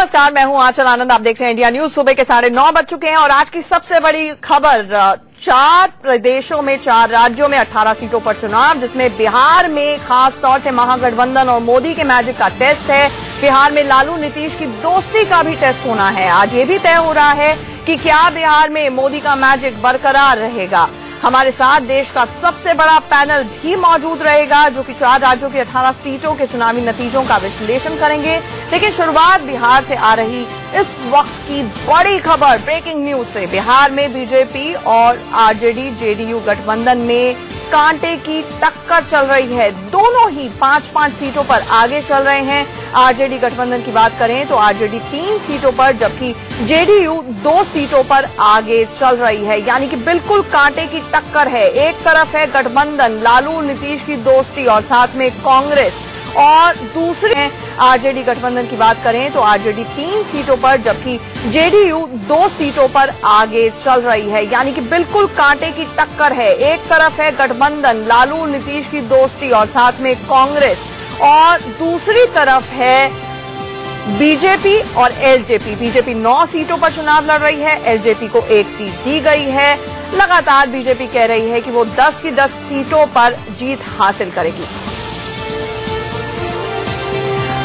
नमस्कार, मैं हूं आंचल आनंद। आप देख रहे हैं इंडिया न्यूज। सुबह के 9:30 बज चुके हैं और आज की सबसे बड़ी खबर 4 प्रदेशों में 4 राज्यों में 18 सीटों पर चुनाव, जिसमें बिहार में खास तौर से महागठबंधन और मोदी के मैजिक का टेस्ट है। बिहार में लालू नीतीश की दोस्ती का भी टेस्ट होना है। आज ये भी तय हो रहा है कि क्या बिहार में मोदी का मैजिक बरकरार रहेगा। हमारे साथ देश का सबसे बड़ा पैनल भी मौजूद रहेगा, जो कि 4 राज्यों की 18 सीटों के चुनावी नतीजों का विश्लेषण करेंगे। लेकिन शुरुआत बिहार से आ रही इस वक्त की बड़ी खबर, ब्रेकिंग न्यूज से। बिहार में बीजेपी और आरजेडी जेडीयू गठबंधन में कांटे की टक्कर चल रही है। दोनों ही 5-5 सीटों पर आगे चल रहे हैं। आरजेडी गठबंधन की बात करें तो आरजेडी 3 सीटों पर, जबकि जेडीयू 2 सीटों पर आगे चल रही है। यानी कि बिल्कुल कांटे की टक्कर है। एक तरफ है गठबंधन, लालू नीतीश की दोस्ती और साथ में कांग्रेस, और दूसरे आरजेडी गठबंधन की बात करें तो आरजेडी 3 सीटों पर, जबकि जेडीयू 2 सीटों पर आगे चल रही है। यानी कि बिल्कुल कांटे की टक्कर है। एक तरफ है गठबंधन, लालू नीतीश की दोस्ती और साथ में कांग्रेस, और दूसरी तरफ है बीजेपी और एलजेपी। बीजेपी 9 सीटों पर चुनाव लड़ रही है, एलजेपी को 1 सीट दी गई है। लगातार बीजेपी कह रही है कि वो 10 की 10 सीटों पर जीत हासिल करेगी।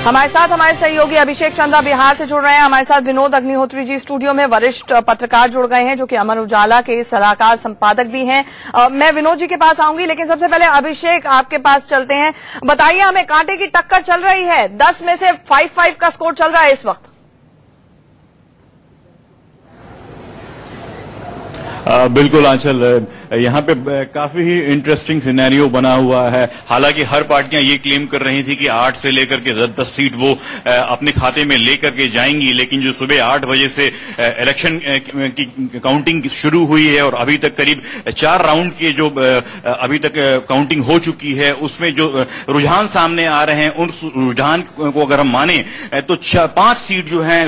हमारे साथ हमारे सहयोगी अभिषेक चंद्रा बिहार से जुड़ रहे हैं। हमारे साथ विनोद अग्निहोत्री जी स्टूडियो में वरिष्ठ पत्रकार जुड़ गए हैं, जो कि अमर उजाला के सलाहकार संपादक भी हैं। मैं विनोद जी के पास आऊंगी, लेकिन सबसे पहले अभिषेक आपके पास चलते हैं। बताइए हमें, कांटे की टक्कर चल रही है, 10 में से 5-5 का स्कोर चल रहा है इस वक्त। बिल्कुल आंचल, यहाँ पे काफी ही इंटरेस्टिंग सिनेरियो बना हुआ है। हालांकि हर पार्टियां ये क्लेम कर रही थी कि 8 से लेकर के 10 सीट वो अपने खाते में लेकर के जाएंगी, लेकिन जो सुबह 8 बजे से इलेक्शन की काउंटिंग शुरू हुई है और अभी तक करीब 4 राउंड के जो अभी तक काउंटिंग हो चुकी है, उसमें जो रुझान सामने आ रहे हैं, उन रुझान को अगर हम माने तो 5 सीट जो है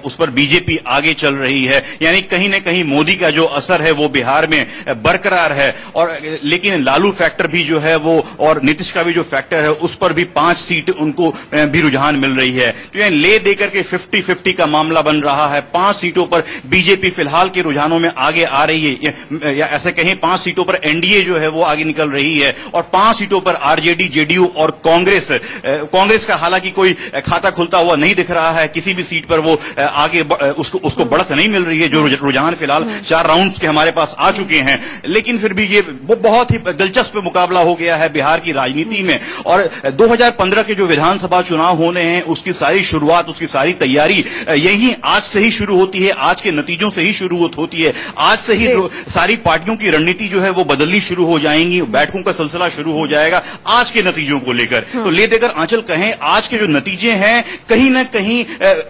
उस पर बीजेपी आगे चल रही है। यानी कहीं न कहीं मोदी का जो असर है वो बिहार में बरकरार है, और लेकिन लालू फैक्टर भी जो है वो, और नीतीश का भी जो फैक्टर है, उस पर भी 5 सीट उनको भी रुझान मिल रही है। तो ये ले देकर के 50-50 का मामला बन रहा है। 5 सीटों पर बीजेपी फिलहाल के रुझानों में आगे आ रही है, या ऐसे कहें 5 सीटों पर एनडीए जो है वो आगे निकल रही है, और 5 सीटों पर आरजेडी, जेडीयू और कांग्रेस का हालांकि कोई खाता खुलता हुआ नहीं दिख रहा है। किसी भी सीट पर वो आगे उसको बढ़त नहीं मिल रही है। जो रुझान फिलहाल 4 राउंड्स के हमारे पास आ चुके हैं, लेकिन फिर भी ये बहुत ही दिलचस्प मुकाबला हो गया है बिहार की राजनीति में। और 2015 के जो विधानसभा चुनाव होने हैं, उसकी सारी शुरुआत, उसकी सारी तैयारी यही आज से ही शुरू होती है, आज के नतीजों से ही शुरू होती है। आज से ही सारी पार्टियों की रणनीति जो है वो बदलनी शुरू हो जाएंगी, बैठकों का सिलसिला शुरू हो जाएगा आज के नतीजों को लेकर। तो ले देकर आंचल कहें, आज के जो नतीजे हैं कहीं न कहीं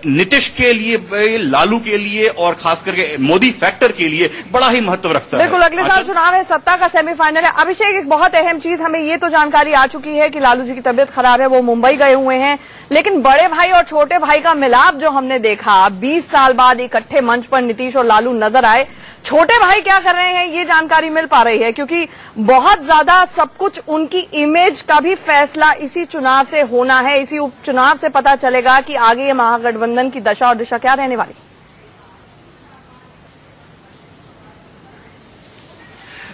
नीतीश के लिए, लालू के लिए और खास करके मोदी फैक्टर के लिए बड़ा ही महत्व रखता है। बिल्कुल, अगले साल चुनाव है, सत्ता का सेमीफाइनल है। अभिषेक, एक बहुत अहम चीज हमें ये तो जानकारी आ चुकी है कि लालू जी की तबीयत खराब है, वो मुंबई गए हुए हैं, लेकिन बड़े भाई और छोटे भाई का मिलाप जो हमने देखा, 20 साल बाद इकट्ठे मंच पर नीतीश और लालू नजर आए। छोटे भाई क्या कर रहे हैं, ये जानकारी मिल पा रही है, क्योंकि बहुत ज्यादा सब कुछ उनकी इमेज का भी फैसला इसी चुनाव से होना है। इसी उपचुनाव से पता चलेगा कि आगे ये महागठबंधन की दशा और दिशा क्या रहने वाली।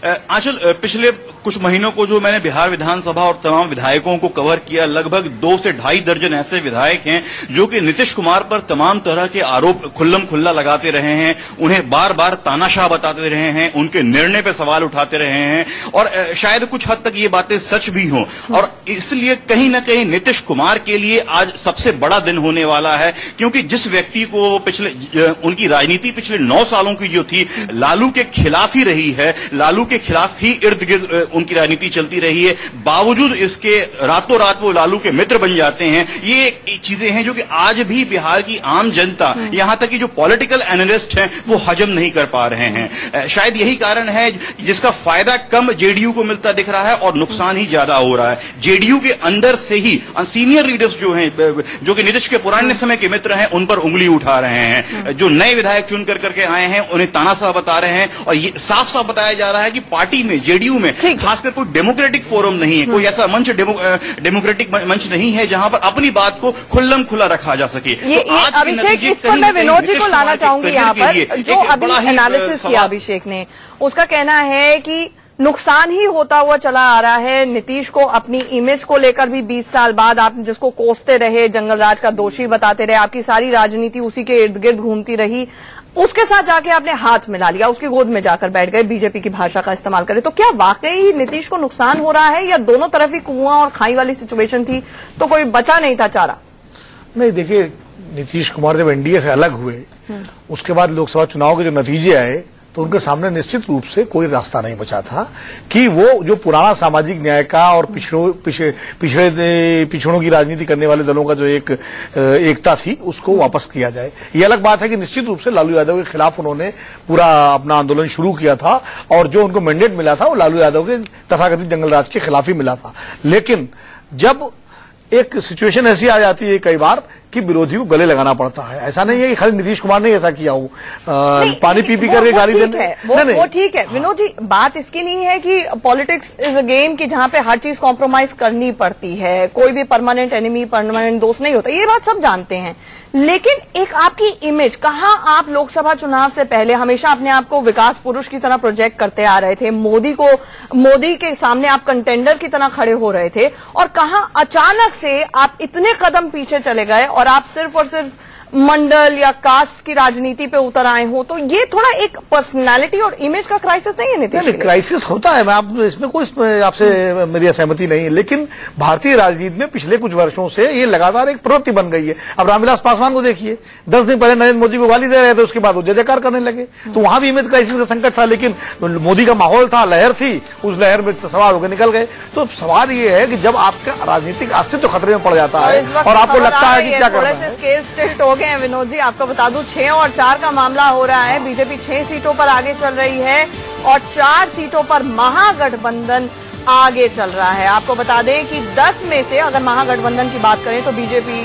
आंचल, पिछले कुछ महीनों को जो मैंने बिहार विधानसभा और तमाम विधायकों को कवर किया, लगभग 2 से ढाई दर्जन ऐसे विधायक हैं जो कि नीतीश कुमार पर तमाम तरह के आरोप खुल्लम खुल्ला लगाते रहे हैं, उन्हें बार बार तानाशाह बताते रहे हैं, उनके निर्णय पर सवाल उठाते रहे हैं, और शायद कुछ हद तक ये बातें सच भी हों। और इसलिए कहीं न कहीं नीतीश कुमार के लिए आज सबसे बड़ा दिन होने वाला है, क्योंकि जिस व्यक्ति को उनकी राजनीति पिछले 9 सालों की जो थी लालू के खिलाफ ही रही है, लालू के खिलाफ ही इर्द गिर्द उनकी राजनीति चलती रही है, बावजूद इसके रातों रात वो लालू के मित्र बन जाते हैं। ये चीजें हैं जो कि आज भी बिहार की आम जनता, यहां तक कि जो पॉलिटिकल एनालिस्ट हैं, वो हजम नहीं कर पा रहे हैं। शायद यही कारण है जिसका फायदा कम जेडीयू को मिलता दिख रहा है और नुकसान ही ज्यादा हो रहा है। जेडीयू के अंदर से ही सीनियर लीडर्स जो हैं, जो कि नीतीश के पुराने समय के मित्र हैं, उन पर उंगली उठा रहे हैं। जो नए विधायक चुन करके आए हैं, उन्हें तानाशाह बता रहे हैं, और ये साफ साफ बताया जा रहा है कि पार्टी में, जेडीयू में खासकर कोई डेमोक्रेटिक फोरम नहीं है, कोई ऐसा मंच डेमोक्रेटिक मंच नहीं है जहां पर अपनी बात को खुल्लम खुला रखा जा सके। अभिषेक, इस पर मैं विनोद जी को लाना चाहूंगी यहाँ पर। जो अभी एनालिसिस किया अभिषेक ने, उसका कहना है कि नुकसान ही होता हुआ चला आ रहा है नीतीश को। अपनी इमेज को लेकर भी 20 साल बाद आप जिसको कोसते रहे, जंगल राज का दोषी बताते रहे, आपकी सारी राजनीति उसी के इर्द गिर्द घूमती रही, उसके साथ जाके आपने हाथ मिला लिया, उसकी गोद में जाकर बैठ गए, बीजेपी की भाषा का इस्तेमाल करे। तो क्या वाकई नीतीश को नुकसान हो रहा है, या दोनों तरफ ही कुआं और खाई वाली सिचुएशन थी तो कोई बचा नहीं था चारा? नहीं, देखिए, नीतीश कुमार जब एनडीए से अलग हुए, उसके बाद लोकसभा चुनाव के जो नतीजे आए तो उनके सामने निश्चित रूप से कोई रास्ता नहीं बचा था कि वो जो पुराना सामाजिक न्याय का और पिछड़ों की राजनीति करने वाले दलों का जो एक एकता थी उसको वापस किया जाए। ये अलग बात है कि निश्चित रूप से लालू यादव के खिलाफ उन्होंने पूरा अपना आंदोलन शुरू किया था और जो उनको मैंडेट मिला था वो लालू यादव के तथाकथित जंगल राज के खिलाफ ही मिला था। लेकिन जब एक सिचुएशन ऐसी आ जाती है कई बार कि विरोधी को गले लगाना पड़ता है, ऐसा नहीं है कि खाली नीतीश कुमार ने ऐसा किया हो, पानी पी करके गाली देने, वो ठीक है। विनोद जी, बात इसकी नहीं है कि पॉलिटिक्स इज अ गेम कि जहां पे हर चीज कॉम्प्रोमाइज करनी पड़ती है, कोई भी परमानेंट एनिमी परमानेंट दोस्त नहीं होता, ये बात सब जानते हैं। लेकिन एक आपकी इमेज, कहां आप लोकसभा चुनाव से पहले हमेशा अपने आप को विकास पुरुष की तरह प्रोजेक्ट करते आ रहे थे, मोदी के सामने आप कंटेंडर की तरह खड़े हो रहे थे, और कहां अचानक से आप इतने कदम पीछे चले गए और आप सिर्फ और सिर्फ मंडल या कास्ट की राजनीति पे उतर आए हो। तो ये थोड़ा एक पर्सनालिटी और इमेज का क्राइसिस नहीं है नीतीश? नहीं, क्राइसिस होता है, मैं आप इसमें कोई आपसे मेरी असहमति नहीं है, लेकिन भारतीय राजनीति में पिछले कुछ वर्षों से ये लगातार एक प्रवृत्ति बन गई है। अब रामविलास पासवान को देखिए, 10 दिन पहले नरेंद्र मोदी को गाली दे रहे थे, उसके बाद वो जय जयकार करने लगे, तो वहां भी इमेज क्राइसिस का संकट था। लेकिन मोदी का माहौल था, लहर थी, उस लहर में सवार होकर निकल गए। तो सवाल ये है कि जब आपका राजनीतिक अस्तित्व खतरे में पड़ जाता है और आपको लगता है कि क्या करना है। विनोद जी, आपको बता दूं 6 और 4 का मामला हो रहा है। बीजेपी 6 सीटों पर आगे चल रही है और 4 सीटों पर महागठबंधन आगे चल रहा है। आपको बता दें कि 10 में से अगर महागठबंधन की बात करें तो बीजेपी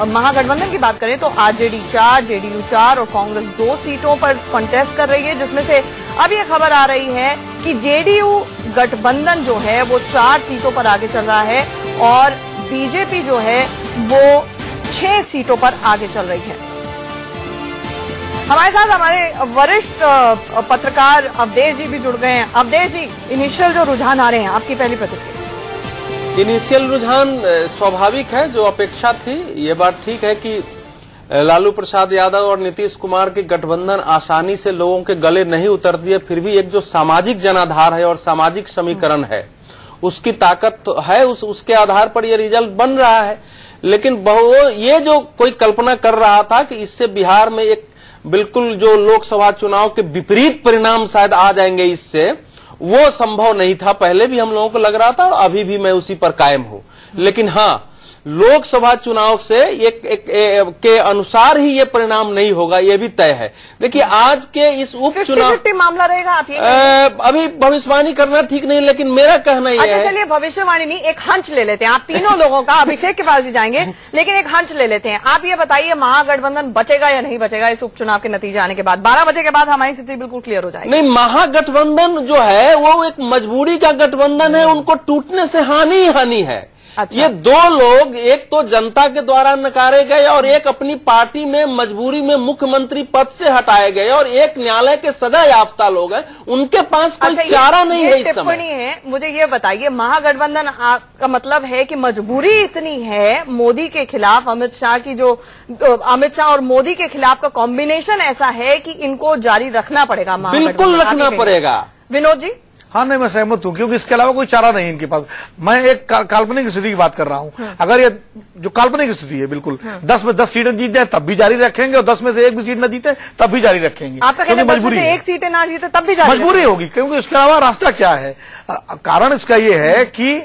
महागठबंधन की बात करें तो आरजेडी 4, जेडीयू 4 और कांग्रेस 2 सीटों पर कंटेस्ट कर रही है, जिसमें से अब ये खबर आ रही है कि जेडीयू गठबंधन जो है वो 4 सीटों पर आगे चल रहा है और बीजेपी जो है वो 6 सीटों पर आगे चल रही है। हमारे साथ हमारे वरिष्ठ पत्रकार अवधेश जी भी जुड़ गए हैं। अवधेश जी, इनिशियल जो रुझान आ रहे हैं, आपकी पहली प्रतिक्रिया? इनिशियल रुझान स्वाभाविक है, जो अपेक्षा थी। ये बात ठीक है कि लालू प्रसाद यादव और नीतीश कुमार की गठबंधन आसानी से लोगों के गले नहीं उतरती है, फिर भी एक जो सामाजिक जनाधार है और सामाजिक समीकरण है उसकी ताकत तो है, उसके आधार पर ये रिजल्ट बन रहा है। लेकिन ये जो कोई कल्पना कर रहा था कि इससे बिहार में एक बिल्कुल जो लोकसभा चुनाव के विपरीत परिणाम शायद आ जाएंगे, इससे वो संभव नहीं था। पहले भी हम लोगों को लग रहा था और अभी भी मैं उसी पर कायम हूं। लेकिन हाँ, लोकसभा चुनाव से के अनुसार ही ये परिणाम नहीं होगा, ये भी तय है। देखिए, आज के इस उपचुनाव 50-50 मामला रहेगा। आप ये अभी भविष्यवाणी करना ठीक नहीं, लेकिन मेरा कहना ये है। चलिए, भविष्यवाणी नहीं, एक हंच ले लेते हैं। आप तीनों लोगों का, अभिषेक के पास भी जाएंगे, लेकिन एक हंच ले लेते हैं। आप ये बताइए, महागठबंधन बचेगा या नहीं बचेगा इस उपचुनाव के नतीजे आने के बाद? 12 बजे के बाद हमारी स्थिति बिल्कुल क्लियर हो जाएगी। नहीं, महागठबंधन जो है वो एक मजबूरी का गठबंधन है, उनको टूटने से हानि ही हानि है। अच्छा। ये 2 लोग, एक तो जनता के द्वारा नकारे गए और एक अपनी पार्टी में मजबूरी में मुख्यमंत्री पद से हटाए गए और एक न्यायालय के सजा याफ्ता लोग हैं, उनके पास कोई चारा नहीं है इस समय। है, मुझे ये बताइए, महागठबंधन का मतलब है कि मजबूरी इतनी है मोदी के खिलाफ, अमित शाह और मोदी के खिलाफ का कॉम्बिनेशन ऐसा है कि इनको जारी रखना पड़ेगा? बिल्कुल रखना पड़ेगा। विनोद जी? हाँ, नहीं, मैं सहमत हूं, क्योंकि इसके अलावा कोई चारा नहीं इनके पास। मैं एक काल्पनिक स्थिति की बात कर रहा हूं। अगर ये जो काल्पनिक स्थिति है, बिल्कुल 10 में 10 सीटें जीत जाए तब भी जारी रखेंगे, और 10 में से एक भी सीट न जीते तब भी जारी रखेंगे। आपका कहना है 10 में से एक सीटें ना जीते तब भी जारी मजबूरी होगी, क्योंकि इसके अलावा रास्ता क्या है? कारण इसका ये है कि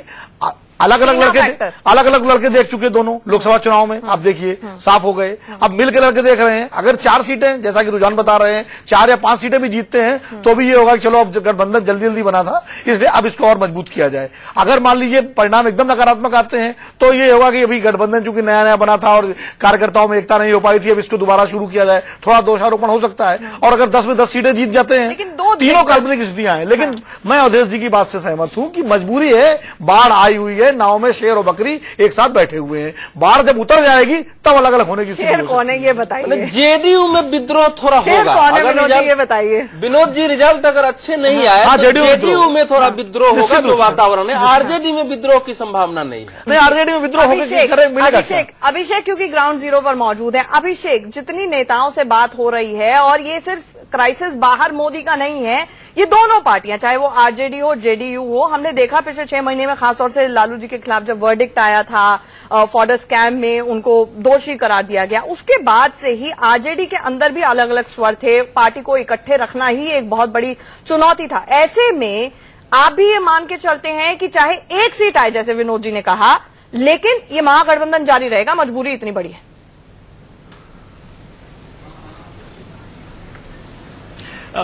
अलग अलग लड़के देख चुके दोनों लोकसभा चुनाव में, आप देखिए साफ हो गए। अब मिलकर लड़के देख रहे हैं, अगर 4 सीटें जैसा कि रुझान बता रहे हैं 4 या 5 सीटें भी जीतते हैं तो भी ये होगा कि चलो अब गठबंधन जल्दी जल्दी बना था, इसलिए अब इसको और मजबूत किया जाए। अगर मान लीजिए परिणाम एकदम नकारात्मक आते हैं तो ये होगा कि अभी गठबंधन चूंकि नया नया बना था और कार्यकर्ताओं में एकता नहीं हो पाई थी, अब इसको दोबारा शुरू किया जाए, थोड़ा दोषारोपण हो सकता है। और अगर 10 में 10 सीटें जीत जाते हैं, तीनों काल्पनिक स्थितियां हैं। लेकिन मैं अवधेश जी की बात से सहमत हूं कि मजबूरी है, बाढ़ आई हुई है, नाव में शेर और बकरी एक साथ बैठे हुए हैं, बाढ़ जब उतर जाएगी तब अलग अलग होने की शेर कौन है ये बताइए। जेडीयू में विद्रोह थोड़ा होगा, अगर ये बताइए विनोद जी रिजल्ट अगर अच्छे नहीं आए तो जेडीयू में थोड़ा विद्रोह होगा, जो वातावरण है। आरजेडी में विद्रोह की संभावना नहीं है। नहीं, आरजेडी में विद्रोह होगा। अभिषेक क्योंकि ग्राउंड जीरो पर मौजूद है। अभिषेक, जितनी नेताओं से बात हो रही है, और ये सिर्फ क्राइसिस बाहर मोदी का नहीं है, ये दोनों पार्टियां, चाहे वो आरजेडी हो जेडीयू हो, हमने देखा पिछले 6 महीने में खासतौर से लालू जी के खिलाफ जब वर्डिक्ट आया था फॉर्डर स्कैम में, उनको दोषी करार दिया गया, उसके बाद से ही आरजेडी के अंदर भी अलग अलग स्वर थे। पार्टी को इकट्ठे रखना ही एक बहुत बड़ी चुनौती था। ऐसे में आप भी ये मान के चलते हैं कि चाहे 1 सीट आए, जैसे विनोद जी ने कहा, लेकिन ये महागठबंधन जारी रहेगा, मजबूरी इतनी बड़ी है।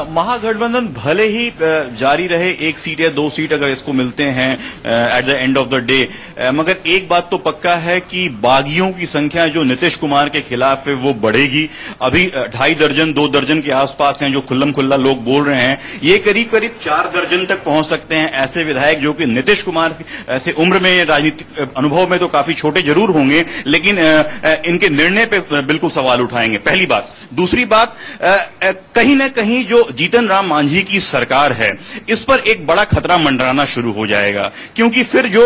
महागठबंधन भले ही जारी रहे, 1 सीट या 2 सीट अगर इसको मिलते हैं at the end of the day, मगर एक बात तो पक्का है कि बागियों की संख्या जो नीतीश कुमार के खिलाफ है वो बढ़ेगी। अभी 2.5 दर्जन 2 दर्जन के आसपास हैं जो खुल्लम खुल्ला लोग बोल रहे हैं, ये करीब करीब 4 दर्जन तक पहुंच सकते हैं ऐसे विधायक जो कि नीतीश कुमार से उम्र में, राजनीतिक अनुभव में तो काफी छोटे जरूर होंगे, लेकिन इनके निर्णय पे बिल्कुल सवाल उठाएंगे, पहली बात। दूसरी बात, कहीं न कहीं जो जीतन राम मांझी की सरकार है, इस पर एक बड़ा खतरा मंडराना शुरू हो जाएगा, क्योंकि फिर जो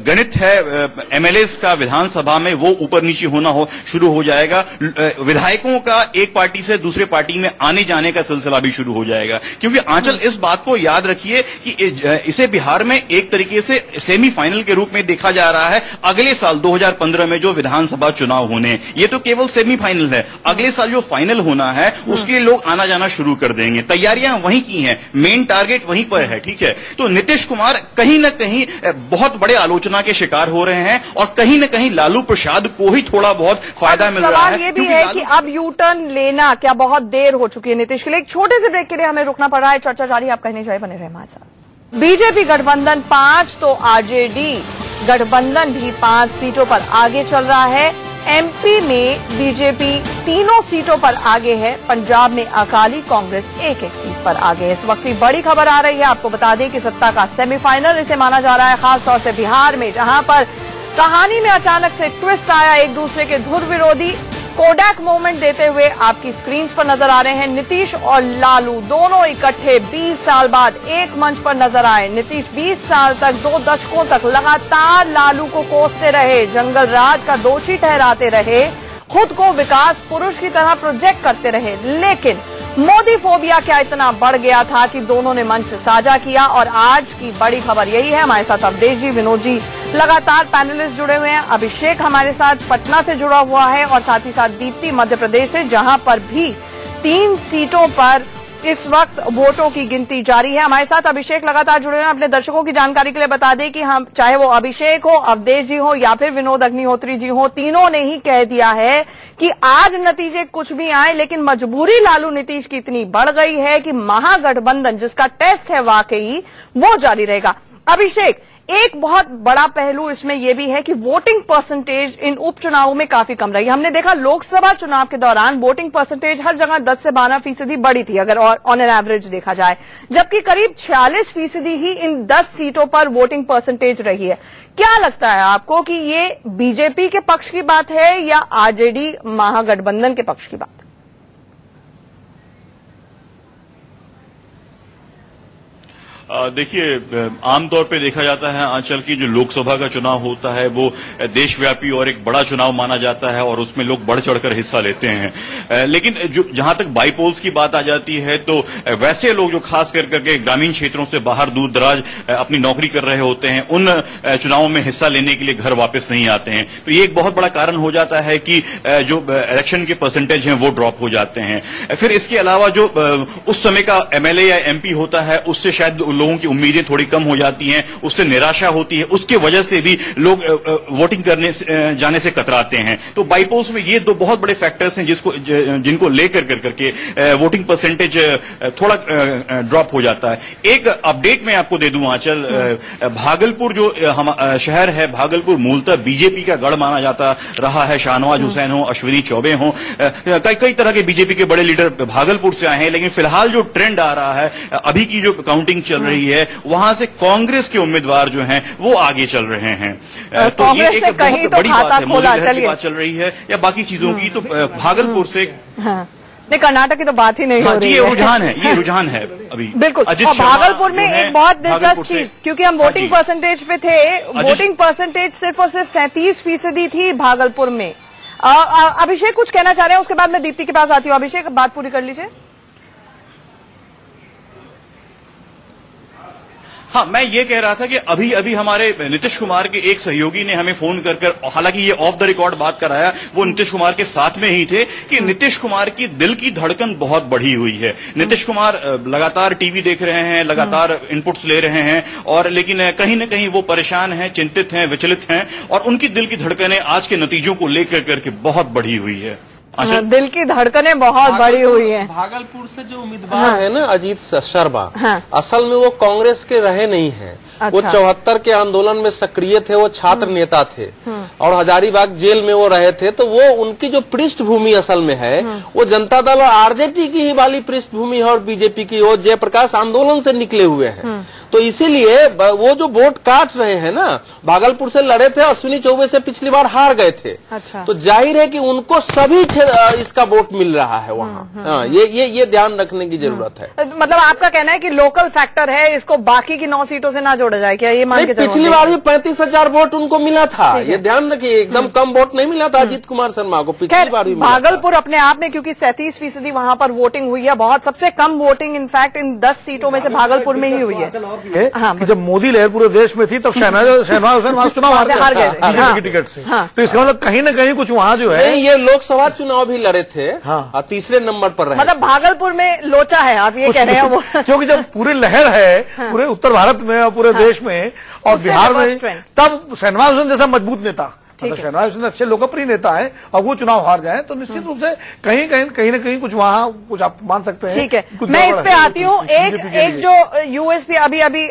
गणित है एमएलएस का विधानसभा में, वो ऊपर नीचे होना शुरू हो जाएगा। विधायकों का एक पार्टी से दूसरे पार्टी में आने जाने का सिलसिला भी शुरू हो जाएगा। क्योंकि आंचल, इस बात को याद रखिए कि इसे बिहार में एक तरीके से सेमीफाइनल के रूप में देखा जा रहा है। अगले साल 2015 में जो विधानसभा चुनाव होने, ये तो केवल सेमीफाइनल है, अगले साल जो फाइनल होना है उसके लिए लोग आना जाना शुरू कर देंगे। तैयारियां वहीं की हैं, मेन टारगेट वहीं पर है, ठीक है। तो नीतीश कुमार कहीं न कहीं बहुत बड़े आलोचना के शिकार हो रहे हैं, और कहीं न कहीं लालू प्रसाद को ही थोड़ा बहुत फायदा मिल रहा है। सवाल ये भी है कि अब यू टर्न लेना क्या बहुत देर हो चुकी है नीतीश के लिए। एक छोटे से ब्रेक के लिए हमें रुकना पड़ रहा है, चर्चा जारी, आप कहने चाहिए, बने रहे हमारे साथ। बीजेपी गठबंधन 5 तो आरजेडी गठबंधन भी 5 सीटों पर आगे चल रहा है। एमपी में बीजेपी 3 सीटों पर आगे है, पंजाब में अकाली कांग्रेस 1-1 सीट पर आगे है। इस वक्त की बड़ी खबर आ रही है, आपको बता दें कि सत्ता का सेमीफाइनल इसे माना जा रहा है, खासतौर से बिहार में, जहां पर कहानी में अचानक से ट्विस्ट आया। एक दूसरे के धुर विरोधी कोडैक मोमेंट देते हुए आपकी स्क्रीन पर नजर आ रहे हैं नीतीश और लालू, दोनों इकट्ठे 20 साल बाद एक मंच पर नजर आए। नीतीश 20 साल तक, 2 दशकों तक लगातार लालू को कोसते रहे, जंगल राज का दोषी ठहराते रहे, खुद को विकास पुरुष की तरह प्रोजेक्ट करते रहे। लेकिन मोदी फोबिया क्या इतना बढ़ गया था कि दोनों ने मंच साझा किया। और आज की बड़ी खबर यही है। हमारे साथ अवधेश जी, विनोद जी, लगातार पैनलिस्ट जुड़े हुए हैं। अभिषेक हमारे साथ पटना से जुड़ा हुआ है, और साथ ही साथ दीप्ति मध्य प्रदेश से, जहां पर भी 3 सीटों पर इस वक्त वोटों की गिनती जारी है। हमारे साथ अभिषेक लगातार जुड़े हुए हैं। अपने दर्शकों की जानकारी के लिए बता दें कि हम, चाहे वो अभिषेक हो, अवधेश जी हो या फिर विनोद अग्निहोत्री जी हो, तीनों ने ही कह दिया है कि आज नतीजे कुछ भी आए, लेकिन मजबूरी लालू नीतीश की इतनी बढ़ गई है कि महागठबंधन जिसका टेस्ट है वाकई, वो जारी रहेगा। अभिषेक, एक बहुत बड़ा पहलू इसमें यह भी है कि वोटिंग परसेंटेज इन उपचुनावों में काफी कम रही। हमने देखा लोकसभा चुनाव के दौरान वोटिंग परसेंटेज हर जगह 10 से 12% बढ़ी थी, अगर ऑन एन एवरेज देखा जाए, जबकि करीब 46% ही इन 10 सीटों पर वोटिंग परसेंटेज रही है। क्या लगता है आपको कि ये बीजेपी के पक्ष की बात है या आरजेडी महागठबंधन के पक्ष की बात? देखिए, आमतौर पे देखा जाता है आंचल की जो लोकसभा का चुनाव होता है वो देशव्यापी और एक बड़ा चुनाव माना जाता है, और उसमें लोग बढ़ चढ़कर हिस्सा लेते हैं। लेकिन जो जहां तक बाईपोल्स की बात आ जाती है, तो वैसे लोग जो खास करके ग्रामीण क्षेत्रों से बाहर दूर दराज अपनी नौकरी कर रहे होते हैं, उन चुनावों में हिस्सा लेने के लिए घर वापस नहीं आते हैं। तो ये एक बहुत बड़ा कारण हो जाता है कि जो इलेक्शन के परसेंटेज हैं वो ड्रॉप हो जाते हैं। फिर इसके अलावा जो उस समय का एमएलए या एमपी होता है, उससे शायद लोगों की उम्मीदें थोड़ी कम हो जाती हैं, उससे निराशा होती है, उसके वजह से भी लोग वोटिंग करने जाने से कतराते हैं। तो बाईपोल्स में ये दो बहुत बड़े फैक्टर्स हैं जिनको लेकर करके वोटिंग परसेंटेज थोड़ा ड्रॉप हो जाता है। एक अपडेट मैं आपको दे दूं आंचल, भागलपुर जो शहर है, भागलपुर मूलतः बीजेपी का गढ़ माना जाता रहा है। शाहनवाज हुसैन हो, अश्विनी चौबे हो, कई तरह के बीजेपी के बड़े लीडर भागलपुर से आए हैं। लेकिन फिलहाल जो ट्रेंड आ रहा है, अभी की जो काउंटिंग चल रही है, वहां से कांग्रेस के उम्मीदवार जो हैं वो आगे चल रहे हैं। तो ये एक बहुत बड़ी बात है। मोदी लहर की बात चल रही है या बाकी चीजों की, तो भागलपुर से नहीं, कर्नाटक की तो बात ही नहीं हो रही है। ये रुझान है अभी बिल्कुल। और भागलपुर में एक बहुत दिलचस्प चीज, क्योंकि हम वोटिंग परसेंटेज पे थे, वोटिंग परसेंटेज सिर्फ और सिर्फ 37% थी भागलपुर में। अभिषेक कुछ कहना चाह रहे हैं, उसके बाद मैं दीप्ति के पास आती हूँ। अभिषेक, बात पूरी कर लीजिए। हाँ, मैं ये कह रहा था कि अभी हमारे नीतीश कुमार के एक सहयोगी ने हमें फोन कर, हालांकि ये ऑफ द रिकॉर्ड बात कर रहा है, वो नीतीश कुमार के साथ में ही थे, कि नीतीश कुमार की दिल की धड़कन बहुत बढ़ी हुई है। नीतीश कुमार लगातार टीवी देख रहे हैं, लगातार इनपुट्स ले रहे हैं, और लेकिन कहीं न कहीं वो परेशान हैं, चिंतित हैं, विचलित हैं, और उनकी दिल की धड़कनें आज के नतीजों को लेकर करके बहुत बढ़ी हुई है। दिल की धड़कनें बहुत बड़ी हुई हैं। भागलपुर से जो उम्मीदवार है ना, अजीत शर्मा, असल में वो कांग्रेस के रहे नहीं है। वो 74 के आंदोलन में सक्रिय थे, वो छात्र नेता थे और हजारीबाग जेल में वो रहे थे। तो वो उनकी जो पृष्ठभूमि असल में है, वो जनता दल और आरजेडी की ही वाली पृष्ठभूमि है, और बीजेपी की, वो जयप्रकाश आंदोलन से निकले हुए हैं। तो इसीलिए वो जो वोट काट रहे हैं ना, भागलपुर से लड़े थे, अश्विनी चौबे से पिछली बार हार गए थे। अच्छा। तो जाहिर है कि उनको सभी इसका वोट मिल रहा है वहाँ। ये ध्यान रखने की जरूरत है। मतलब आपका कहना है कि लोकल फैक्टर है, इसको बाकी की 9 सीटों से ना जोड़ा जाए, क्या ये मान के चलो? पिछली बार भी 35,000 वोट उनको मिला था, ये ध्यान रखिए। एकदम कम वोट नहीं मिला था अजीत कुमार शर्मा को, पिछली बार भी। भागलपुर अपने आप में, क्योंकि 37% वहां पर वोटिंग हुई है, बहुत सबसे कम वोटिंग इनफैक्ट इन 10 सीटों में से भागलपुर में ही हुई है। कि जब मोदी लहर पूरे देश में थी, तब शहनवाज हुसैन वहां चुनाव हार गए बीजेपी की टिकट से। तो इसका मतलब कहीं न कहीं कुछ वहां जो है, ये लोकसभा चुनाव भी लड़े थे, तीसरे नंबर पर रहे। मतलब भागलपुर में लोचा है, आप ये कह रहे हैं वो। क्योंकि जब पूरी लहर है पूरे उत्तर भारत में और पूरे देश में और बिहार में, तब शहनवाज हुसैन जैसा मजबूत नेता, शहनवाज हुसैन अच्छे लोकप्रिय नेता है, और वो चुनाव हार जाए, तो निश्चित रूप से कहीं न कहीं कुछ वहां कुछ आप मान सकते हैं। ठीक है, मैं इस पे आती हूँ। एक जो यूएसपी अभी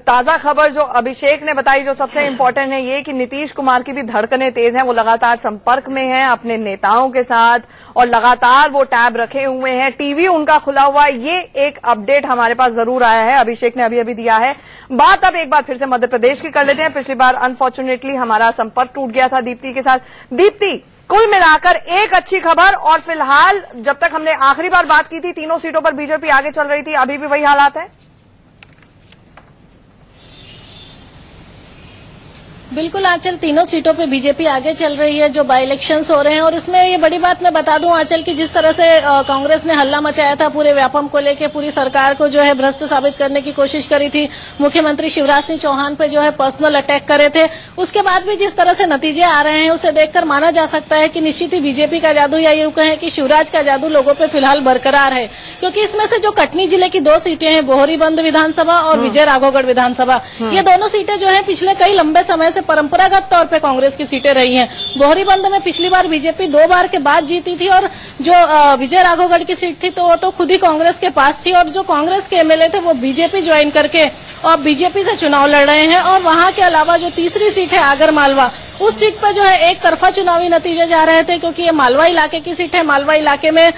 ताजा खबर जो अभिषेक ने बताई, जो सबसे इम्पोर्टेंट है, ये कि नीतीश कुमार की भी धड़कनें तेज हैं, वो लगातार संपर्क में हैं अपने नेताओं के साथ, और लगातार वो टैब रखे हुए हैं, टीवी उनका खुला हुआ है। ये एक अपडेट हमारे पास जरूर आया है, अभिषेक ने अभी दिया है। बात अब एक बार फिर से मध्य प्रदेश की कर लेते हैं। पिछली बार अनफॉर्चुनेटली हमारा संपर्क टूट गया था दीप्ति के साथ। दीप्ति, कुल मिलाकर एक अच्छी खबर, और फिलहाल जब तक हमने आखिरी बार बात की थी, तीनों सीटों पर बीजेपी आगे चल रही थी, अभी भी वही हालात है? बिल्कुल आंचल, तीनों सीटों पे बीजेपी आगे चल रही है। जो बाई इलेक्शंस हो रहे हैं, और इसमें ये बड़ी बात मैं बता दूं आंचल की, जिस तरह से कांग्रेस ने हल्ला मचाया था पूरे व्यापम को लेके, पूरी सरकार को जो है भ्रष्ट साबित करने की कोशिश करी थी, मुख्यमंत्री शिवराज सिंह चौहान पे जो है पर्सनल अटैक करे थे, उसके बाद भी जिस तरह से नतीजे आ रहे हैं, उसे देखकर माना जा सकता है कि निश्चित ही बीजेपी का जादू, या यूं कहें कि शिवराज का जादू लोगों पे फिलहाल बरकरार है। क्योंकि इसमें से जो कटनी जिले की 2 सीटें हैं, बोहरीबंद विधानसभा और विजय राघवगढ़ विधानसभा, ये दोनों सीटें जो है पिछले कई लंबे समय से परंपरागत तौर पे कांग्रेस की सीटें रही हैं। बोहरीबंद में पिछली बार बीजेपी 2 बार के बाद जीती थी, और जो विजय राघवगढ़ की सीट थी, तो वो तो खुद ही कांग्रेस के पास थी, और जो कांग्रेस के एमएलए थे वो बीजेपी ज्वाइन करके और बीजेपी से चुनाव लड़ रहे हैं। और वहां के अलावा जो तीसरी सीट है आगर मालवा, उस सीट पर जो है एक तरफा चुनावी नतीजे जा रहे थे, क्योंकि ये मालवा इलाके की सीट है। मालवा इलाके में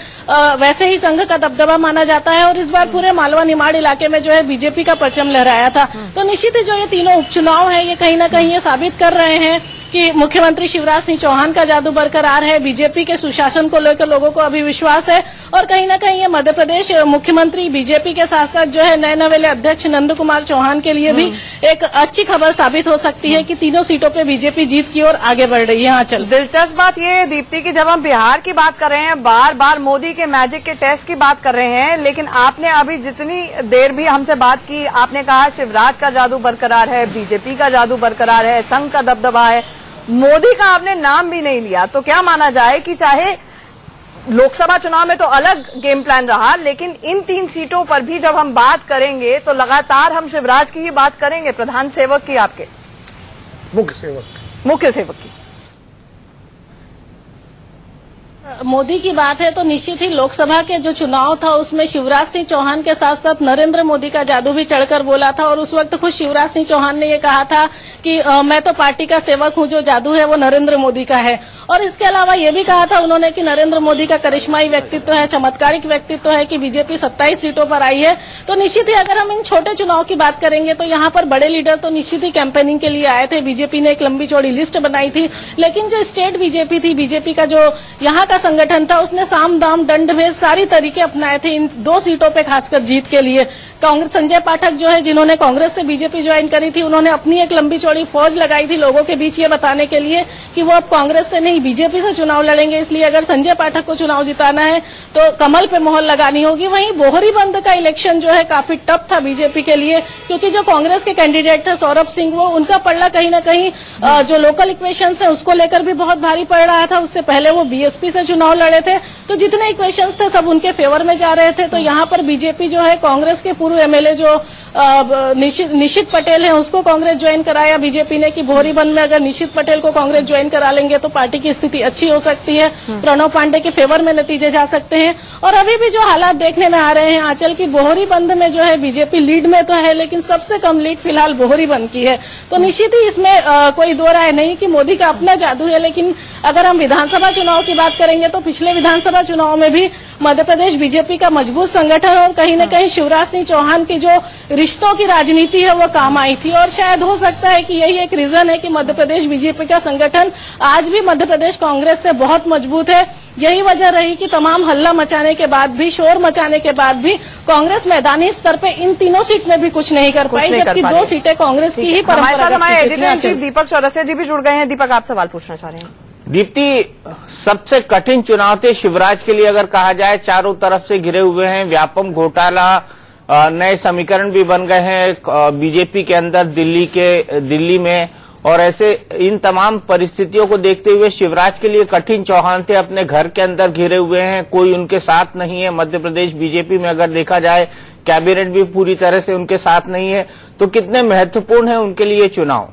वैसे ही संघ का दबदबा माना जाता है, और इस बार पूरे मालवा निमाड़ इलाके में जो है बीजेपी का परचम लहराया था। तो निश्चित ही जो ये तीनों उपचुनाव है, ये कहीं न कहीं ये साबित कर रहे हैं कि मुख्यमंत्री शिवराज सिंह चौहान का जादू बरकरार है, बीजेपी के सुशासन को लेकर लोगों को अभी विश्वास है, और कहीं न कहीं ये मध्य प्रदेश मुख्यमंत्री बीजेपी के साथ साथ जो है नए नवेले अध्यक्ष नंद कुमार चौहान के लिए भी एक अच्छी खबर साबित हो सकती है कि तीनों सीटों पे बीजेपी जीत की ओर आगे बढ़ रही है। हाँ, चल दिलचस्प बात ये है दीप्ति की, जब हम बिहार की बात कर रहे हैं, बार बार मोदी के मैजिक के टेस्ट की बात कर रहे हैं, लेकिन आपने अभी जितनी देर भी हमसे बात की, आपने कहा शिवराज का जादू बरकरार है, बीजेपी का जादू बरकरार है, संघ का दबदबा है, मोदी का आपने नाम भी नहीं लिया। तो क्या माना जाए कि चाहे लोकसभा चुनाव में तो अलग गेम प्लान रहा, लेकिन इन 3 सीटों पर भी जब हम बात करेंगे तो लगातार हम शिवराज की ही बात करेंगे, प्रधान सेवक की, आपके मुख्य सेवक की। मोदी की बात है तो निश्चित ही लोकसभा के जो चुनाव था उसमें शिवराज सिंह चौहान के साथ साथ नरेंद्र मोदी का जादू भी चढ़कर बोला था, और उस वक्त खुद शिवराज सिंह चौहान ने ये कहा था कि मैं तो पार्टी का सेवक हूं, जो जादू है वो नरेंद्र मोदी का है। और इसके अलावा ये भी कहा था उन्होंने कि नरेंद्र मोदी का करिश्माई व्यक्तित्व है, चमत्कारिक व्यक्तित्व है कि बीजेपी 27 सीटों पर आई है। तो निश्चित ही अगर हम इन छोटे चुनाव की बात करेंगे तो यहाँ पर बड़े लीडर तो निश्चित ही कैंपेनिंग के लिए आए थे। बीजेपी ने एक लंबी चौड़ी लिस्ट बनाई थी, लेकिन जो स्टेट बीजेपी थी, बीजेपी का जो यहाँ का संगठन था, उसने साम दाम दंड भेद सारी तरीके अपनाए थे इन 2 सीटों पे खासकर जीत के लिए। कांग्रेस संजय पाठक जो है, जिन्होंने कांग्रेस से बीजेपी ज्वाइन करी थी, उन्होंने अपनी एक लंबी चौड़ी फौज लगाई थी लोगों के बीच ये बताने के लिए कि वो अब कांग्रेस से नहीं बीजेपी से चुनाव लड़ेंगे, इसलिए अगर संजय पाठक को चुनाव जिताना है तो कमल पे मोहर लगानी होगी। वहीं बोहरीबंद का इलेक्शन जो है काफी टफ था बीजेपी के लिए, क्योंकि जो कांग्रेस के कैंडिडेट थे सौरभ सिंह, वो उनका पड़ला कहीं ना कहीं जो लोकल इक्वेशन है उसको लेकर भी बहुत भारी पड़ रहा था। उससे पहले वो बीएसपी से चुनाव लड़े थे, तो जितने इक्वेशंस थे सब उनके फेवर में जा रहे थे। तो यहाँ पर बीजेपी जो है कांग्रेस के पूर्व एमएलए जो निशित पटेल है उसको कांग्रेस ज्वाइन कराया बीजेपी ने कि बोहरीबंद में अगर निशित पटेल को कांग्रेस ज्वाइन करा लेंगे तो पार्टी की स्थिति अच्छी हो सकती है, प्रणव पांडे के फेवर में नतीजे जा सकते हैं। और अभी भी जो हालात देखने में आ रहे हैं आंचल की, बोहरीबंद में जो है बीजेपी लीड में तो है, लेकिन सबसे कम लीड फिलहाल बोहरीबंद की है। तो निश्चित ही इसमें कोई दो राय नहीं कि मोदी का अपना जादू है। लेकिन अगर हम विधानसभा चुनाव की बात करेंगे तो पिछले विधानसभा चुनाव में भी मध्य प्रदेश बीजेपी का मजबूत संगठन और कहीं न कहीं शिवराज सिंह चौहान की जो रिश्तों की राजनीति है वो काम आई थी। और शायद हो सकता है कि यही एक रीजन है कि मध्य प्रदेश बीजेपी का संगठन आज भी मध्य प्रदेश कांग्रेस से बहुत मजबूत है। यही वजह रही कि तमाम हल्ला मचाने के बाद भी, शोर मचाने के बाद भी कांग्रेस मैदानी स्तर पे इन 3 सीट में भी कुछ नहीं कर पाई, जबकि 2 सीटें कांग्रेस की ही परंपरागत हमारे एडिटर इन चीफ दीपक चौरसिया जी भी जुड़ गए हैं। दीपक, आप सवाल पूछना चाह रहे हैं। दीप्ति, सबसे कठिन चुनाव थे शिवराज के लिए अगर कहा जाए, चारों तरफ से घिरे हुए हैं, व्यापम घोटाला, नए समीकरण भी बन गए हैं बीजेपी के अंदर दिल्ली में, और ऐसे इन तमाम परिस्थितियों को देखते हुए शिवराज के लिए कठिन चौहान थे, अपने घर के अंदर घिरे हुए हैं, कोई उनके साथ नहीं है। मध्य प्रदेश बीजेपी में अगर देखा जाए कैबिनेट भी पूरी तरह से उनके साथ नहीं है, तो कितने महत्वपूर्ण है उनके लिए चुनाव?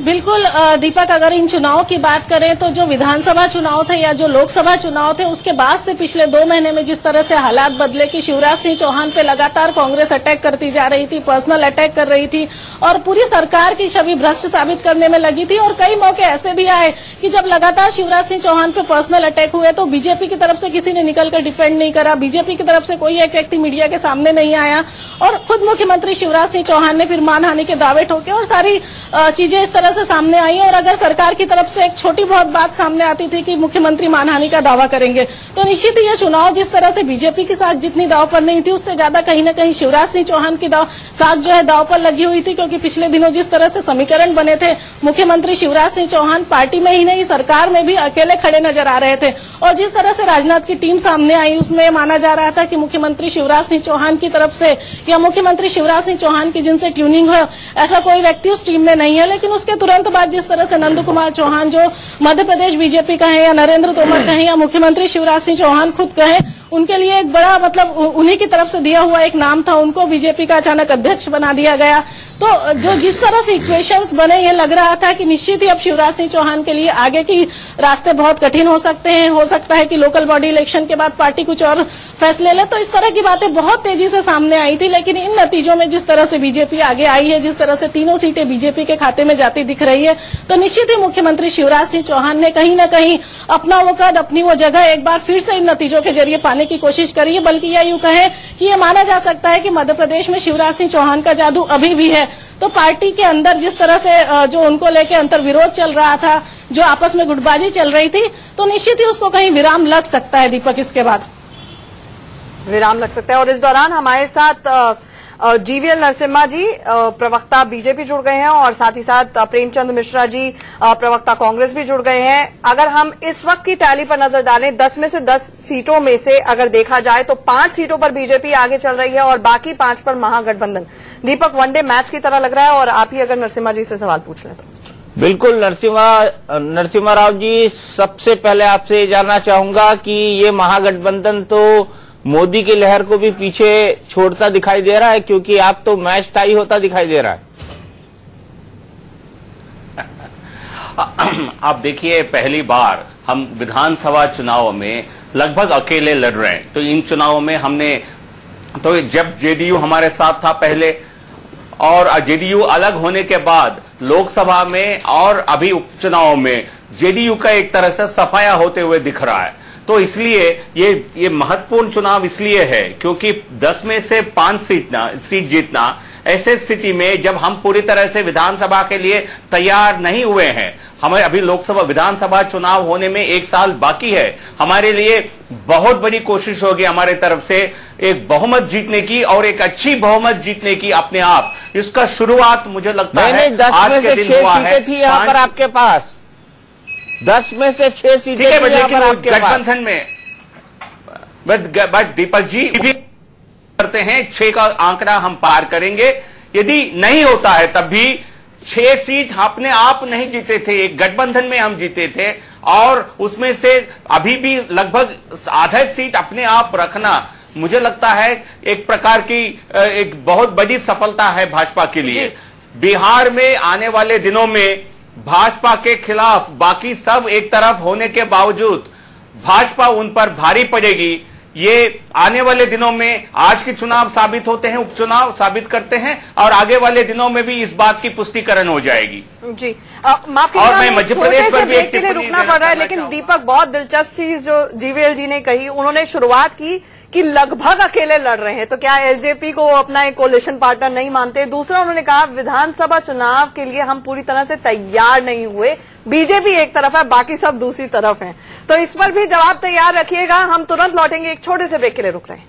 बिल्कुल दीपक, अगर इन चुनाव की बात करें तो जो विधानसभा चुनाव थे या जो लोकसभा चुनाव थे उसके बाद से पिछले 2 महीने में जिस तरह से हालात बदले कि शिवराज सिंह चौहान पे लगातार कांग्रेस अटैक करती जा रही थी, पर्सनल अटैक कर रही थी और पूरी सरकार की छवि भ्रष्ट साबित करने में लगी थी। और कई मौके ऐसे भी आए कि जब लगातार शिवराज सिंह चौहान पे पर्सनल अटैक हुए तो बीजेपी की तरफ से किसी ने निकलकर डिफेंड नहीं करा, बीजेपी की तरफ से कोई एक व्यक्ति मीडिया के सामने नहीं आया, और खुद मुख्यमंत्री शिवराज सिंह चौहान ने फिर मानहानि के दावे ठोके और सारी चीजें इस तरह से सामने आई। और अगर सरकार की तरफ से एक छोटी बहुत बात सामने आती थी कि मुख्यमंत्री मानहानि का दावा करेंगे, तो निश्चित ही ये चुनाव जिस तरह से बीजेपी की साख जितनी दाव पर नहीं थी, उससे ज्यादा कहीं न कहीं शिवराज सिंह चौहान की साख जो है दाव पर लगी हुई थी। क्योंकि पिछले दिनों जिस तरह से समीकरण बने थे, मुख्यमंत्री शिवराज सिंह चौहान पार्टी में ही नहीं सरकार में भी अकेले खड़े नजर आ रहे थे। और जिस तरह से राजनाथ की टीम सामने आई उसमें माना जा रहा था कि मुख्यमंत्री शिवराज सिंह चौहान की तरफ से या मुख्यमंत्री शिवराज सिंह चौहान की जिनसे ट्यूनिंग हो, ऐसा कोई व्यक्ति उस टीम में नहीं है। लेकिन उसके तुरंत बाद जिस तरह से नंद कुमार चौहान जो मध्य प्रदेश बीजेपी का है, या नरेंद्र तोमर कहें या मुख्यमंत्री शिवराज सिंह चौहान खुद कहें, उनके लिए एक बड़ा मतलब उन्हीं की तरफ से दिया हुआ एक नाम था, उनको बीजेपी का अचानक अध्यक्ष बना दिया गया। तो जो जिस तरह से इक्वेशंस बने, ये लग रहा था कि निश्चित ही अब शिवराज सिंह चौहान के लिए आगे की रास्ते बहुत कठिन हो सकते हैं। हो सकता है कि लोकल बॉडी इलेक्शन के बाद पार्टी कुछ और फैसले ले। तो इस तरह की बातें बहुत तेजी से सामने आई थी। लेकिन इन नतीजों में जिस तरह से बीजेपी आगे आई है, जिस तरह से 3 सीटें बीजेपी के खाते में जाती दिख रही है, तो निश्चित ही मुख्यमंत्री शिवराज सिंह चौहान ने कहीं न कहीं अपना वो कद, अपनी वो जगह एक बार फिर से इन नतीजों के जरिए पाने की कोशिश करी है। बल्कि यह यूं कहें कि ये माना जा सकता है कि मध्य प्रदेश में शिवराज सिंह चौहान का जादू अभी भी है। तो पार्टी के अंदर जिस तरह से जो उनको लेके अंतर विरोध चल रहा था, जो आपस में गुटबाजी चल रही थी, तो निश्चित ही उसको कहीं विराम लग सकता है। दीपक, इसके बाद विराम लग सकता है। और इस दौरान हमारे साथ जीवीएल नरसिम्हा जी प्रवक्ता बीजेपी जुड़ गए हैं और साथ ही साथ प्रेमचंद मिश्रा जी प्रवक्ता कांग्रेस भी जुड़ गए हैं। अगर हम इस वक्त की टैली पर नजर डालें, 10 में से 10 सीटों में से अगर देखा जाए तो 5 सीटों पर बीजेपी आगे चल रही है और बाकी 5 पर महागठबंधन। दीपक, वनडे मैच की तरह लग रहा है। और आप ही अगर नरसिम्हा जी से सवाल पूछ लें तो। बिल्कुल नरसिम्हा राव जी, सबसे पहले आपसे ये जानना चाहूंगा कि ये महागठबंधन तो मोदी की लहर को भी पीछे छोड़ता दिखाई दे रहा है, क्योंकि आप तो मैच टाई होता दिखाई दे रहा है। आप देखिए, पहली बार हम विधानसभा चुनाव में लगभग अकेले लड़ रहे हैं। तो इन चुनावों में हमने तो जब जेडीयू हमारे साथ था पहले, और जेडीयू अलग होने के बाद लोकसभा में और अभी उपचुनाव में जेडीयू का एक तरह से सफाया होते हुए दिख रहा है। तो इसलिए ये महत्वपूर्ण चुनाव इसलिए है क्योंकि 10 में से 5 सीट जीतना, ऐसे स्थिति में जब हम पूरी तरह से विधानसभा के लिए तैयार नहीं हुए हैं, हमें अभी लोकसभा विधानसभा चुनाव होने में 1 साल बाकी है, हमारे लिए बहुत बड़ी कोशिश होगी हमारे तरफ से एक बहुमत जीतने की, और एक अच्छी बहुमत जीतने की अपने आप। इसका शुरुआत मुझे लगता है 10 में से 6 सीटें थी यहाँ पर आपके पास, 10 में से 6 सीटें थी यहाँ पर आपके पास गठबंधन में। बट दीपक जी भी करते हैं 6 का आंकड़ा हम पार करेंगे। यदि नहीं होता है तब भी 6 सीट अपने आप नहीं जीते थे, एक गठबंधन में हम जीते थे, और उसमें से अभी भी लगभग आधा सीट अपने आप रखना मुझे लगता है एक प्रकार की एक बहुत बड़ी सफलता है भाजपा के लिए। बिहार में आने वाले दिनों में भाजपा के खिलाफ बाकी सब एक तरफ होने के बावजूद भाजपा उन पर भारी पड़ेगी। ये आने वाले दिनों में आज के चुनाव साबित होते हैं, उपचुनाव साबित करते हैं, और आगे वाले दिनों में भी इस बात की पुष्टिकरण हो जाएगी। जी माफ और मैं मध्य प्रदेश पर भी एक टिप्पणी रुकना पड़ रहा है, लेकिन दीपक बहुत दिलचस्प चीज जो जीवीएल जी ने कही, उन्होंने शुरुआत की कि लगभग अकेले लड़ रहे हैं, तो क्या एलजेपी को अपना एक कोलिशन पार्टनर नहीं मानते? दूसरा उन्होंने कहा विधानसभा चुनाव के लिए हम पूरी तरह से तैयार नहीं हुए, बीजेपी एक तरफ है बाकी सब दूसरी तरफ हैं। तो इस पर भी जवाब तैयार रखिएगा, हम तुरंत लौटेंगे, एक छोटे से ब्रेक के लिए रुक रहे हैं।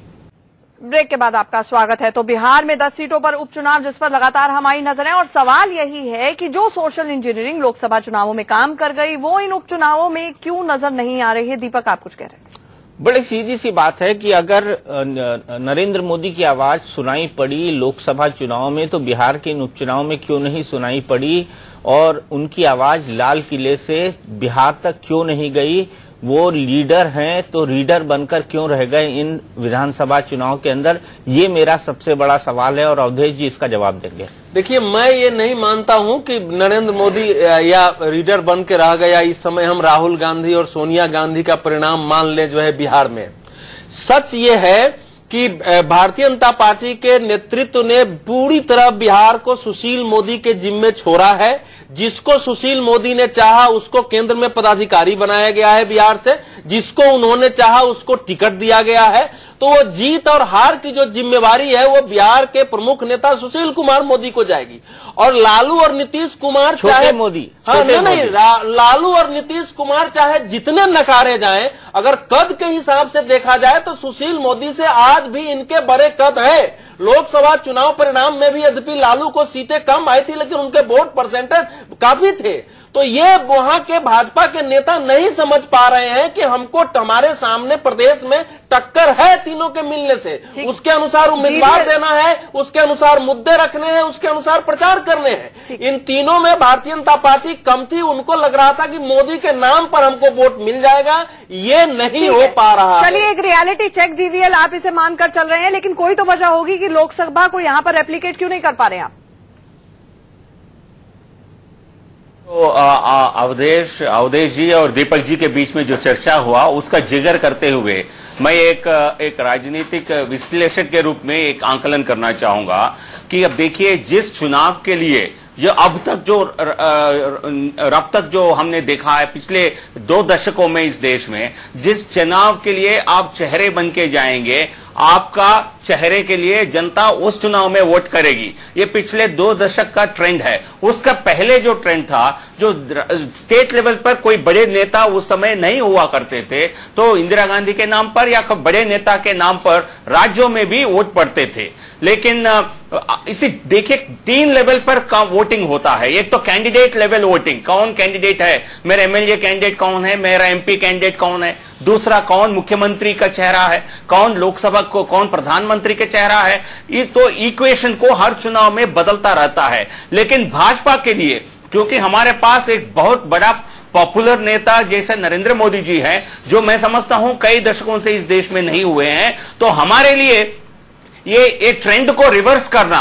ब्रेक के बाद आपका स्वागत है। तो बिहार में 10 सीटों पर उपचुनाव जिस पर लगातार हमारी नजर है, और सवाल यही है कि जो सोशल इंजीनियरिंग लोकसभा चुनावों में काम कर गई वो इन उपचुनावों में क्यों नजर नहीं आ रही है? दीपक, आप कुछ कह रहे थे। बड़ी सीधी सी बात है कि अगर नरेंद्र मोदी की आवाज सुनाई पड़ी लोकसभा चुनाव में, तो बिहार के इन उपचुनाव में क्यों नहीं सुनाई पड़ी, और उनकी आवाज लाल किले से बिहार तक क्यों नहीं गई? वो लीडर हैं तो रीडर बनकर क्यों रह गए इन विधानसभा चुनाव के अंदर? ये मेरा सबसे बड़ा सवाल है, और अवधेश जी इसका जवाब देंगे। देखिए, मैं ये नहीं मानता हूं कि नरेंद्र मोदी या रीडर बन के रह गया। इस समय हम राहुल गांधी और सोनिया गांधी का परिणाम मान ले जो है बिहार में। सच ये है कि भारतीय जनता पार्टी के नेतृत्व ने पूरी तरह बिहार को सुशील मोदी के जिम्मे छोड़ा है। जिसको सुशील मोदी ने चाहा उसको केंद्र में पदाधिकारी बनाया गया है बिहार से, जिसको उन्होंने चाहा उसको टिकट दिया गया है। तो वो जीत और हार की जो जिम्मेवारी है वो बिहार के प्रमुख नेता सुशील कुमार मोदी को जाएगी। और लालू और नीतीश कुमार चाहे मोदी, नहीं, लालू और नीतीश कुमार चाहे जितने नकारे जाएं, अगर कद के हिसाब से देखा जाए तो सुशील मोदी से आज भी इनके बड़े कद है। लोकसभा चुनाव परिणाम में भी यद्यपि लालू को सीटें कम आई थी, लेकिन उनके वोट परसेंटेज काफी थे। तो ये वहां के भाजपा के नेता नहीं समझ पा रहे हैं कि हमको हमारे सामने प्रदेश में टक्कर है तीनों के मिलने से, उसके अनुसार उम्मीदवार देना है, उसके अनुसार मुद्दे रखने हैं, उसके अनुसार प्रचार करने हैं। इन तीनों में भारतीय जनता पार्टी कम थी। उनको लग रहा था कि मोदी के नाम पर हमको वोट मिल जाएगा, ये नहीं हो पा रहा। चलिए एक रियलिटी चेक जीवीएल, आप इसे मानकर चल रहे हैं, लेकिन कोई तो वजह होगी कि लोकसभा को यहां पर रेप्लिकेट क्यों नहीं कर पा रहे हैं आप? तो अवधेश जी और दीपक जी के बीच में जो चर्चा हुआ उसका जिक्र करते हुए मैं एक राजनीतिक विश्लेषक के रूप में एक आंकलन करना चाहूंगा कि अब देखिए, जिस चुनाव के लिए जो अब तक जो हमने देखा है पिछले 2 दशकों में इस देश में, जिस चुनाव के लिए आप चेहरे बन के जाएंगे, आपका चेहरे के लिए जनता उस चुनाव में वोट करेगी। ये पिछले 2 दशक का ट्रेंड है। उसका पहले जो ट्रेंड था, जो स्टेट लेवल पर कोई बड़े नेता उस समय नहीं हुआ करते थे, तो इंदिरा गांधी के नाम पर या बड़े नेता के नाम पर राज्यों में भी वोट पड़ते थे। लेकिन इसी देखिए 3 लेवल पर वोटिंग होता है। एक तो कैंडिडेट लेवल वोटिंग, कौन कैंडिडेट है, मेरा एमएलए कैंडिडेट कौन है, मेरा एमपी कैंडिडेट कौन है। दूसरा, कौन मुख्यमंत्री का चेहरा है, कौन लोकसभा को, कौन प्रधानमंत्री का चेहरा है। इस तो इक्वेशन को हर चुनाव में बदलता रहता है। लेकिन भाजपा के लिए क्योंकि हमारे पास एक बहुत बड़ा पॉपुलर नेता जैसे नरेंद्र मोदी जी हैं, जो मैं समझता हूं कई दशकों से इस देश में नहीं हुए हैं। तो हमारे लिए ये एक ट्रेंड को रिवर्स करना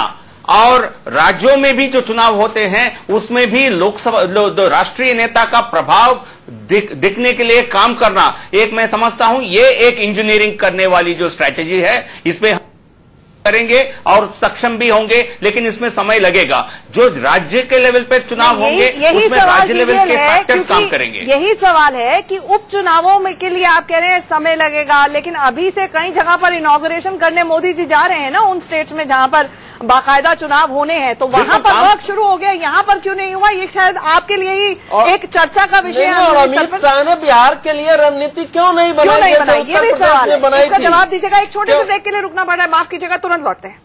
और राज्यों में भी जो चुनाव होते हैं उसमें भी लोकसभा राष्ट्रीय नेता का प्रभाव दिखने के लिए काम करना, एक मैं समझता हूं ये एक इंजीनियरिंग करने वाली जो स्ट्रैटेजी है, इसमें करेंगे और सक्षम भी होंगे, लेकिन इसमें समय लगेगा। जो राज्य के लेवल पे चुनाव होंगे उसमें राज्य लेवल के फैक्टर्स काम करेंगे। यही सवाल है कि उपचुनावों में के लिए आप कह रहे हैं समय लगेगा, लेकिन अभी से कई जगह पर इनॉग्रेशन करने मोदी जी जा रहे हैं ना, उन स्टेट्स में जहां पर बाकायदा चुनाव होने हैं, तो वहां पर वर्क शुरू हो गया, यहाँ पर क्यों नहीं हुआ? ये शायद आपके लिए ही एक चर्चा का विषय है। और अमित शाह ने बिहार के लिए रणनीति क्यों नहीं बनाई? ये भी सवाल है, इसका जवाब दीजिएगा। एक छोटे से ब्रेक के लिए रुकना पड़ रहा है, माफ कीजिएगा, तुरंत लौटते हैं।